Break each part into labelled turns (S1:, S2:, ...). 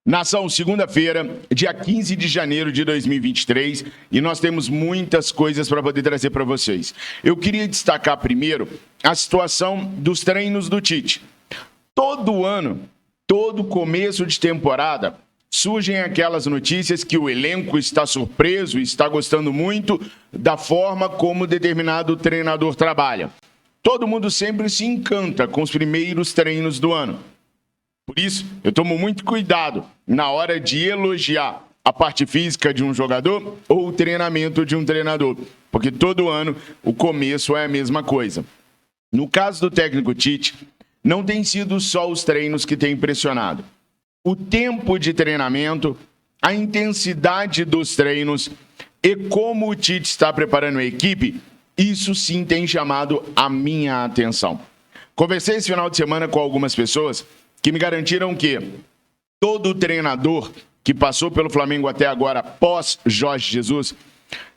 S1: Nação, segunda-feira, dia 15 de janeiro de 2023, e nós temos muitas coisas para poder trazer para vocês. Eu queria destacar primeiro a situação dos treinos do Tite. Todo ano, todo começo de temporada, surgem aquelas notícias que o elenco está surpreso e está gostando muito da forma como determinado treinador trabalha. Todo mundo sempre se encanta com os primeiros treinos do ano. Por isso, eu tomo muito cuidado na hora de elogiar a parte física de um jogador ou o treinamento de um treinador, porque todo ano o começo é a mesma coisa. No caso do técnico Tite, não tem sido só os treinos que têm impressionado. O tempo de treinamento, a intensidade dos treinos e como o Tite está preparando a equipe, isso sim tem chamado a minha atenção. Conversei esse final de semana com algumas pessoas que me garantiram que todo treinador que passou pelo Flamengo até agora, pós Jorge Jesus,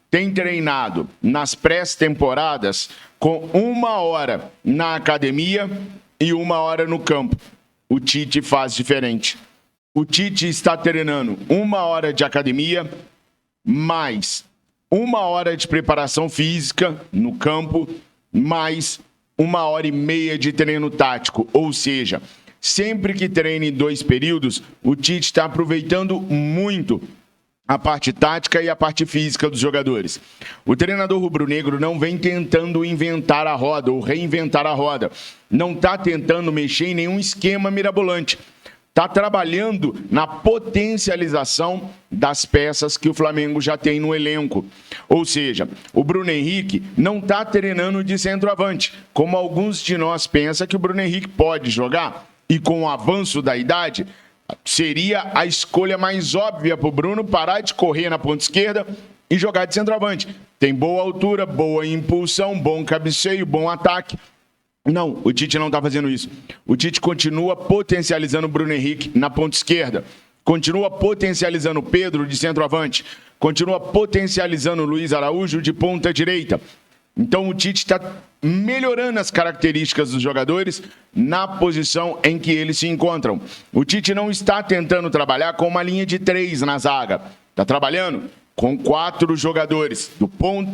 S1: tem treinado nas pré-temporadas com 1 hora na academia e 1 hora no campo. O Tite faz diferente. O Tite está treinando 1 hora de academia, mais 1 hora de preparação física no campo, mais 1h30 de treino tático, ou seja, sempre que treina em 2 períodos, o Tite está aproveitando muito a parte tática e a parte física dos jogadores. O treinador rubro-negro não vem tentando inventar a roda ou reinventar a roda. Não está tentando mexer em nenhum esquema mirabolante. Está trabalhando na potencialização das peças que o Flamengo já tem no elenco. Ou seja, o Bruno Henrique não está treinando de centroavante, como alguns de nós pensam que o Bruno Henrique pode jogar. E com o avanço da idade, seria a escolha mais óbvia para o Bruno parar de correr na ponta esquerda e jogar de centroavante. Tem boa altura, boa impulsão, bom cabeceio, bom ataque. Não, o Tite não está fazendo isso. O Tite continua potencializando o Bruno Henrique na ponta esquerda. Continua potencializando o Pedro de centroavante. Continua potencializando o Luiz Araújo de ponta direita. Então o Tite está melhorando as características dos jogadores na posição em que eles se encontram. O Tite não está tentando trabalhar com uma linha de 3 na zaga. Está trabalhando com 4 jogadores,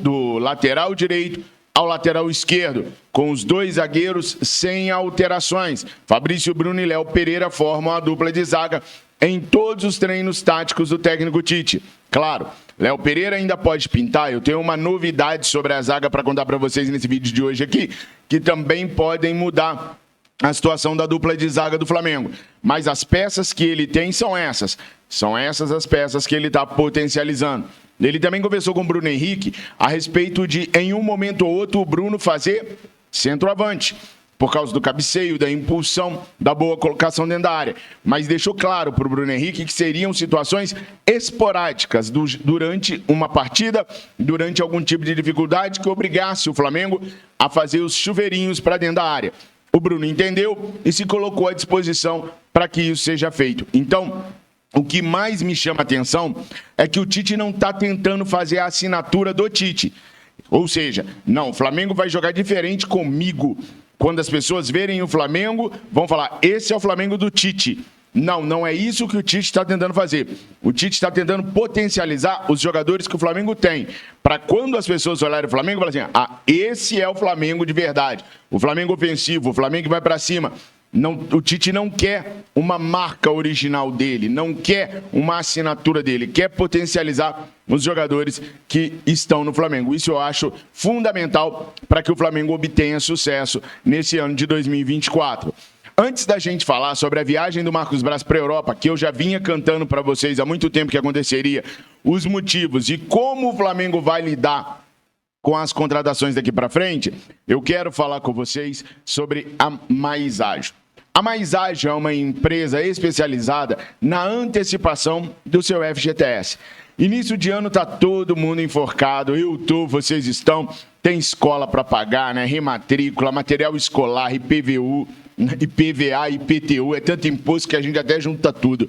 S1: do lateral direito ao lateral esquerdo, com os 2 zagueiros sem alterações. Fabrício Bruno e Léo Pereira formam a dupla de zaga em todos os treinos táticos do técnico Tite. Claro, Léo Pereira ainda pode pintar. Eu tenho uma novidade sobre a zaga para contar para vocês nesse vídeo de hoje aqui, que também podem mudar a situação da dupla de zaga do Flamengo. Mas as peças que ele tem são essas. São essas as peças que ele está potencializando. Ele também conversou com o Bruno Henrique a respeito de, em um momento ou outro, o Bruno fazer centroavante, por causa do cabeceio, da impulsão, da boa colocação dentro da área. Mas deixou claro para o Bruno Henrique que seriam situações esporádicas durante uma partida, durante algum tipo de dificuldade que obrigasse o Flamengo a fazer os chuveirinhos para dentro da área. O Bruno entendeu e se colocou à disposição para que isso seja feito. Então, o que mais me chama a atenção é que o Tite não está tentando fazer a assinatura do Tite. Ou seja, não, o Flamengo vai jogar diferente comigo. Quando as pessoas verem o Flamengo, vão falar, esse é o Flamengo do Tite. Não, não é isso que o Tite está tentando fazer. O Tite está tentando potencializar os jogadores que o Flamengo tem. Para quando as pessoas olharem o Flamengo, falarem assim, esse é o Flamengo de verdade. O Flamengo ofensivo, o Flamengo que vai para cima. Não, o Tite não quer uma marca original dele, não quer uma assinatura dele, quer potencializar os jogadores que estão no Flamengo. Isso eu acho fundamental para que o Flamengo obtenha sucesso nesse ano de 2024. Antes da gente falar sobre a viagem do Marcos Braz para a Europa, que eu já vinha cantando para vocês há muito tempo que aconteceria, os motivos e como o Flamengo vai lidar com as contratações daqui para frente, eu quero falar com vocês sobre a Mais Ágil. A Mais Ágil é uma empresa especializada na antecipação do seu FGTS. Início de ano tá todo mundo enforcado, eu tô, vocês estão, tem escola para pagar, né? Rematrícula, material escolar, IPVU, IPVA, IPTU, é tanto imposto que a gente até junta tudo.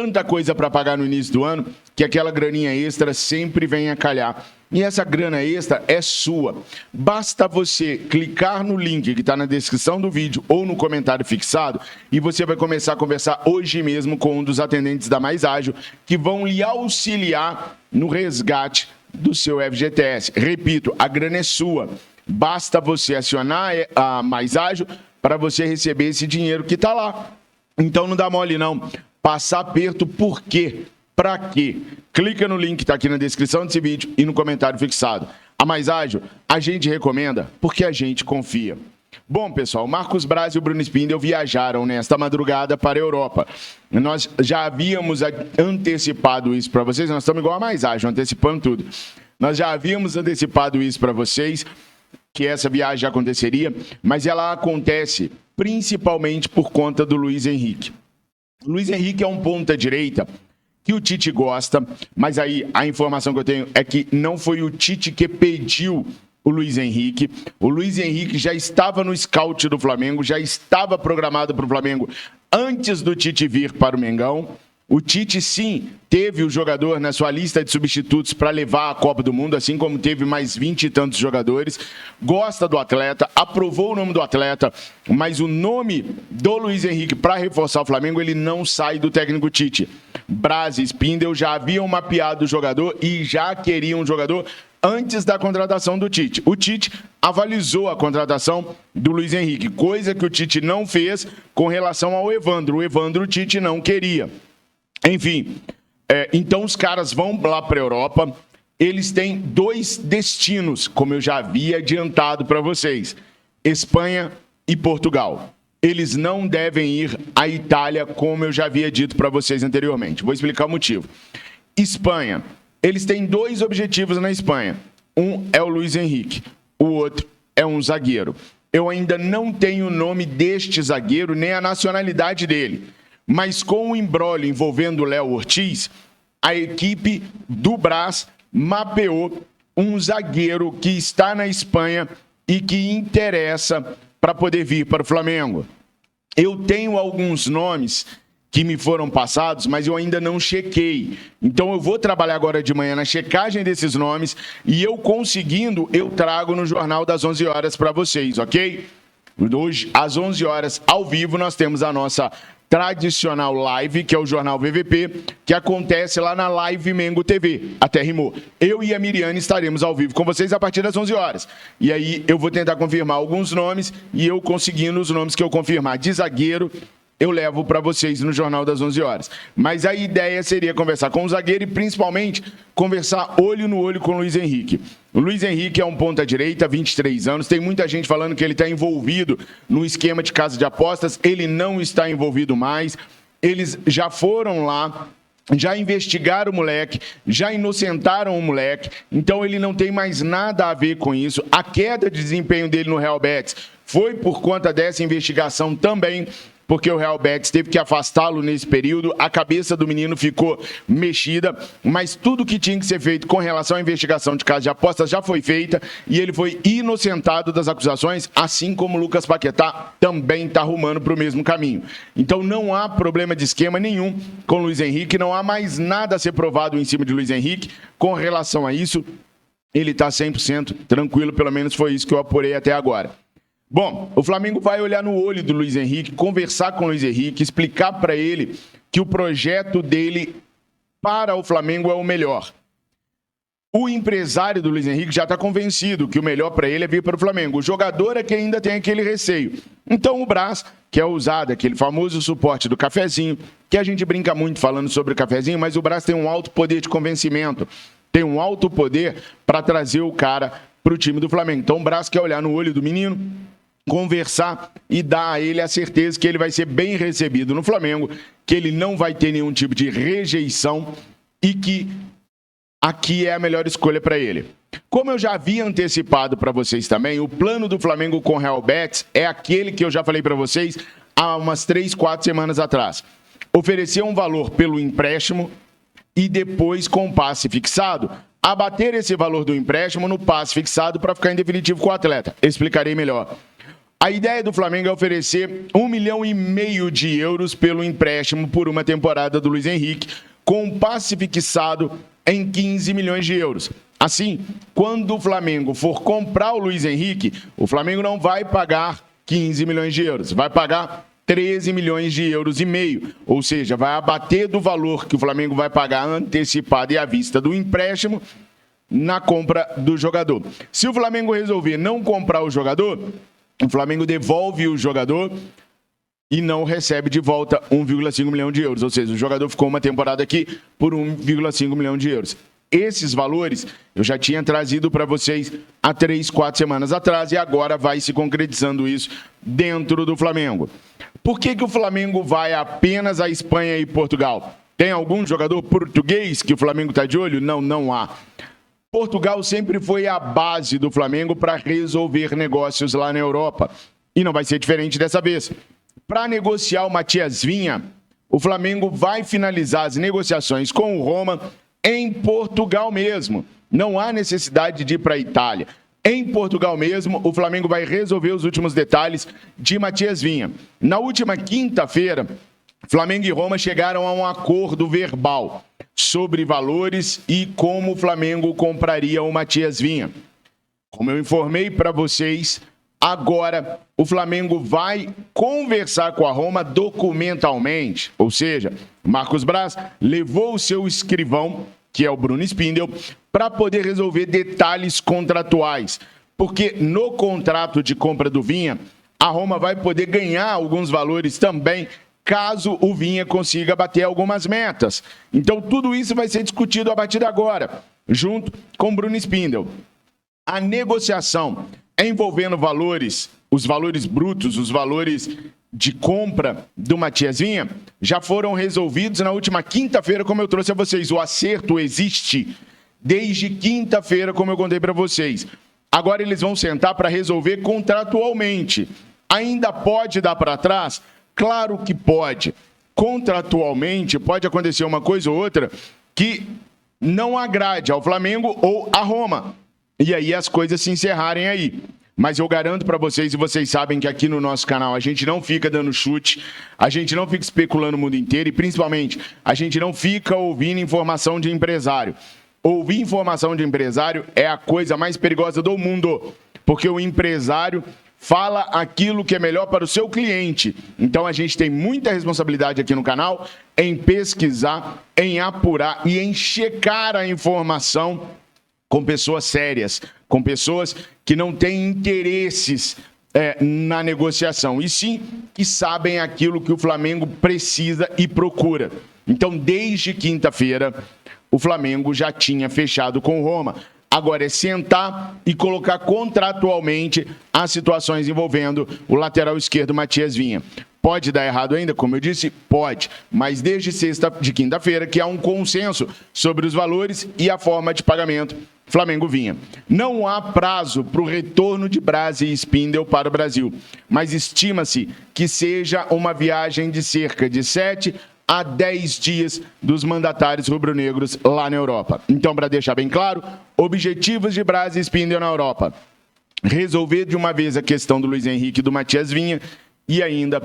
S1: tanta coisa para pagar no início do ano que aquela graninha extra sempre vem a calhar. E essa grana extra é sua. Basta você clicar no link que está na descrição do vídeo ou no comentário fixado e você vai começar a conversar hoje mesmo com um dos atendentes da Mais Ágil que vão lhe auxiliar no resgate do seu FGTS. Repito, a grana é sua. Basta você acionar a Mais Ágil para você receber esse dinheiro que está lá. Então não dá mole não. Passar aperto por quê? Para quê? Clica no link que está aqui na descrição desse vídeo e no comentário fixado. A Mais Ágil, a gente recomenda porque a gente confia. Bom, pessoal, Marcos Braz e o Bruno Spindel viajaram nesta madrugada para a Europa. Nós já havíamos antecipado isso para vocês, nós estamos igual a Mais Ágil, antecipando tudo. Nós já havíamos antecipado isso para vocês, que essa viagem aconteceria, mas ela acontece principalmente por conta do Luiz Henrique. O Luiz Henrique é um ponta-direita que o Tite gosta, mas aí a informação que eu tenho é que não foi o Tite que pediu o Luiz Henrique. O Luiz Henrique já estava no scout do Flamengo, já estava programado para o Flamengo antes do Tite vir para o Mengão. O Tite, sim, teve o jogador na sua lista de substitutos para levar a Copa do Mundo, assim como teve mais 20 e tantos jogadores. Gosta do atleta, aprovou o nome do atleta, mas o nome do Luiz Henrique para reforçar o Flamengo, ele não sai do técnico Tite. Braz e Spindel já haviam mapeado o jogador e já queriam um jogador antes da contratação do Tite. O Tite avalizou a contratação do Luiz Henrique, coisa que o Tite não fez com relação ao Evandro. O Evandro o Tite não queria. Enfim, então os caras vão lá para a Europa, eles têm 2 destinos, como eu já havia adiantado para vocês, Espanha e Portugal. Eles não devem ir à Itália, como eu já havia dito para vocês anteriormente. Vou explicar o motivo. Espanha, eles têm 2 objetivos na Espanha. Um é o Luiz Henrique, o outro é um zagueiro. Eu ainda não tenho o nome deste zagueiro, nem a nacionalidade dele. Mas com o imbróglio envolvendo o Léo Ortiz, a equipe do Braz mapeou um zagueiro que está na Espanha e que interessa para poder vir para o Flamengo. Eu tenho alguns nomes que me foram passados, mas eu ainda não chequei. Então eu vou trabalhar agora de manhã na checagem desses nomes e eu conseguindo, eu trago no Jornal das 11 horas para vocês, ok? Hoje, às 11 horas, ao vivo, nós temos a nossa tradicional live, que é o Jornal VVP, que acontece lá na Live Mengo TV. Até rimou. Eu e a Miriane estaremos ao vivo com vocês a partir das 11 horas. E aí eu vou tentar confirmar alguns nomes e eu conseguindo os nomes que eu confirmar de zagueiro, eu levo para vocês no Jornal das 11 horas. Mas a ideia seria conversar com o zagueiro e, principalmente, conversar olho no olho com o Luiz Henrique. O Luiz Henrique é um ponta-direita, 23 anos. Tem muita gente falando que ele está envolvido no esquema de casa de apostas. Ele não está envolvido mais. Eles já foram lá, já investigaram o moleque, já inocentaram o moleque. Então, ele não tem mais nada a ver com isso. A queda de desempenho dele no Real Betis foi por conta dessa investigação também, porque o Real Betis teve que afastá-lo nesse período, a cabeça do menino ficou mexida, mas tudo que tinha que ser feito com relação à investigação de casa de apostas já foi feita e ele foi inocentado das acusações, assim como o Lucas Paquetá também está rumando para o mesmo caminho. Então não há problema de esquema nenhum com o Luiz Henrique, não há mais nada a ser provado em cima de Luiz Henrique com relação a isso. Ele está 100% tranquilo, pelo menos foi isso que eu apurei até agora. Bom, o Flamengo vai olhar no olho do Luiz Henrique, conversar com o Luiz Henrique, explicar para ele que o projeto dele para o Flamengo é o melhor. O empresário do Luiz Henrique já está convencido que o melhor para ele é vir para o Flamengo. O jogador é que ainda tem aquele receio. Então o Braz, que é usado, aquele famoso suporte do cafezinho, que a gente brinca muito falando sobre o cafezinho, mas o Braz tem um alto poder de convencimento, tem um alto poder para trazer o cara para o time do Flamengo. Então o Braz quer olhar no olho do menino, conversar e dar a ele a certeza que ele vai ser bem recebido no Flamengo, que ele não vai ter nenhum tipo de rejeição e que aqui é a melhor escolha para ele. Como eu já havia antecipado para vocês também, o plano do Flamengo com o Real Betis é aquele que eu já falei para vocês há umas 3, 4 semanas atrás. Oferecer um valor pelo empréstimo e depois com passe fixado, abater esse valor do empréstimo no passe fixado para ficar em definitivo com o atleta. Explicarei melhor. A ideia do Flamengo é oferecer 1,5 milhão de euros pelo empréstimo por uma temporada do Luiz Henrique, com um passe fixado em 15 milhões de euros. Assim, quando o Flamengo for comprar o Luiz Henrique, o Flamengo não vai pagar 15 milhões de euros, vai pagar 13 milhões de euros e meio, ou seja, vai abater do valor que o Flamengo vai pagar antecipado e à vista do empréstimo na compra do jogador. Se o Flamengo resolver não comprar o jogador, o Flamengo devolve o jogador e não recebe de volta 1,5 milhão de euros, ou seja, o jogador ficou uma temporada aqui por 1,5 milhão de euros. Esses valores eu já tinha trazido para vocês há 3, 4 semanas atrás e agora vai se concretizando isso dentro do Flamengo. Por que o Flamengo vai apenas à Espanha e Portugal? Tem algum jogador português que o Flamengo está de olho? Não, não há. Portugal sempre foi a base do Flamengo para resolver negócios lá na Europa. E não vai ser diferente dessa vez. Para negociar o Matias Vinha, o Flamengo vai finalizar as negociações com o Roma em Portugal mesmo. Não há necessidade de ir para a Itália. Em Portugal mesmo, o Flamengo vai resolver os últimos detalhes de Matias Vinha. Na última quinta-feira, Flamengo e Roma chegaram a um acordo verbal sobre valores e como o Flamengo compraria o Matias Vinha. Como eu informei para vocês, agora o Flamengo vai conversar com a Roma documentalmente, ou seja, Marcos Braz levou o seu escrivão, que é o Bruno Spindel, para poder resolver detalhes contratuais, porque no contrato de compra do Vinha, a Roma vai poder ganhar alguns valores também, caso o Vinha consiga bater algumas metas. Então, tudo isso vai ser discutido a partir de agora, junto com o Bruno Spindel. A negociação envolvendo valores, os valores brutos, os valores de compra do Matias Vinha, já foram resolvidos na última quinta-feira, como eu trouxe a vocês. O acerto existe desde quinta-feira, como eu contei para vocês. Agora eles vão sentar para resolver contratualmente. Ainda pode dar para trás? Claro que pode. Contratualmente pode acontecer uma coisa ou outra que não agrade ao Flamengo ou à Roma. E aí as coisas se encerrarem aí. Mas eu garanto para vocês, e vocês sabem que aqui no nosso canal a gente não fica dando chute, a gente não fica especulando o mundo inteiro e principalmente a gente não fica ouvindo informação de empresário. Ouvir informação de empresário é a coisa mais perigosa do mundo, porque o empresário fala aquilo que é melhor para o seu cliente. Então a gente tem muita responsabilidade aqui no canal em pesquisar, em apurar e em checar a informação com pessoas sérias, com pessoas que não têm interesses na negociação, e sim que sabem aquilo que o Flamengo precisa e procura. Então, desde quinta-feira, o Flamengo já tinha fechado com o Roma. Agora é sentar e colocar contratualmente as situações envolvendo o lateral esquerdo Matias Vinha. Pode dar errado ainda? Como eu disse, pode. Mas desde quinta-feira que há um consenso sobre os valores e a forma de pagamento Flamengo Vinha. Não há prazo para o retorno de Braz e Spindel para o Brasil, mas estima-se que seja uma viagem de cerca de 7 a 10 dias dos mandatários rubro-negros lá na Europa. Então, para deixar bem claro, objetivos de Braz e Spindel na Europa: resolver de uma vez a questão do Luiz Henrique e do Matias Vinha e ainda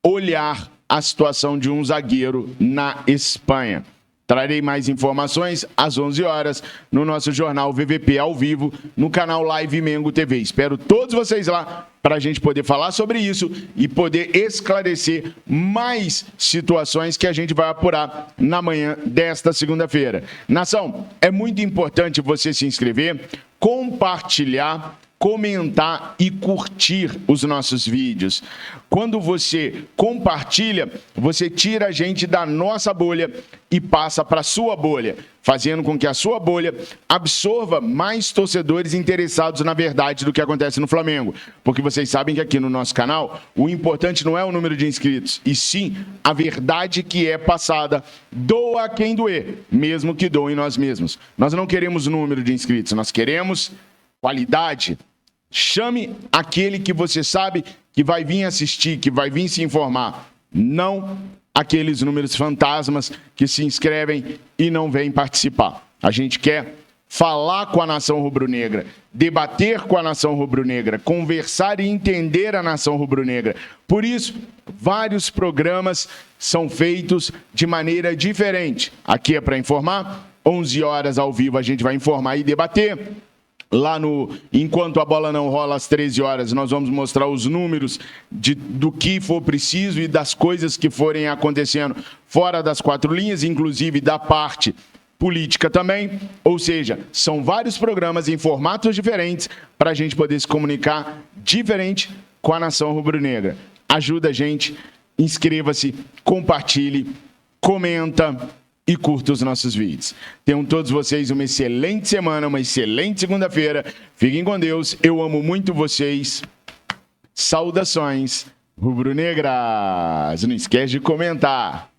S1: olhar a situação de um zagueiro na Espanha. Trarei mais informações às 11 horas no nosso jornal VVP ao vivo no canal Live Mengo TV. Espero todos vocês lá para a gente poder falar sobre isso e poder esclarecer mais situações que a gente vai apurar na manhã desta segunda-feira. Nação, é muito importante você se inscrever, compartilhar, comentar e curtir os nossos vídeos. Quando você compartilha, você tira a gente da nossa bolha e passa para a sua bolha, fazendo com que a sua bolha absorva mais torcedores interessados na verdade do que acontece no Flamengo. Porque vocês sabem que aqui no nosso canal, o importante não é o número de inscritos, e sim a verdade que é passada. Doa quem doer, mesmo que doem nós mesmos. Nós não queremos número de inscritos, nós queremos qualidade. Chame aquele que você sabe que vai vir assistir, que vai vir se informar. Não aqueles números fantasmas que se inscrevem e não vêm participar. A gente quer falar com a nação rubro-negra, debater com a nação rubro-negra, conversar e entender a nação rubro-negra. Por isso, vários programas são feitos de maneira diferente. Aqui é para informar, 11 horas ao vivo a gente vai informar e debater. Lá no Enquanto a Bola Não Rola, às 13 horas, nós vamos mostrar os números do que for preciso e das coisas que forem acontecendo fora das quatro linhas, inclusive da parte política também. Ou seja, são vários programas em formatos diferentes para a gente poder se comunicar diferente com a nação rubro-negra. Ajuda a gente, inscreva-se, compartilhe, comenta e curta os nossos vídeos. Tenham todos vocês uma excelente semana, uma excelente segunda-feira. Fiquem com Deus. Eu amo muito vocês. Saudações rubro-negras. Não esquece de comentar.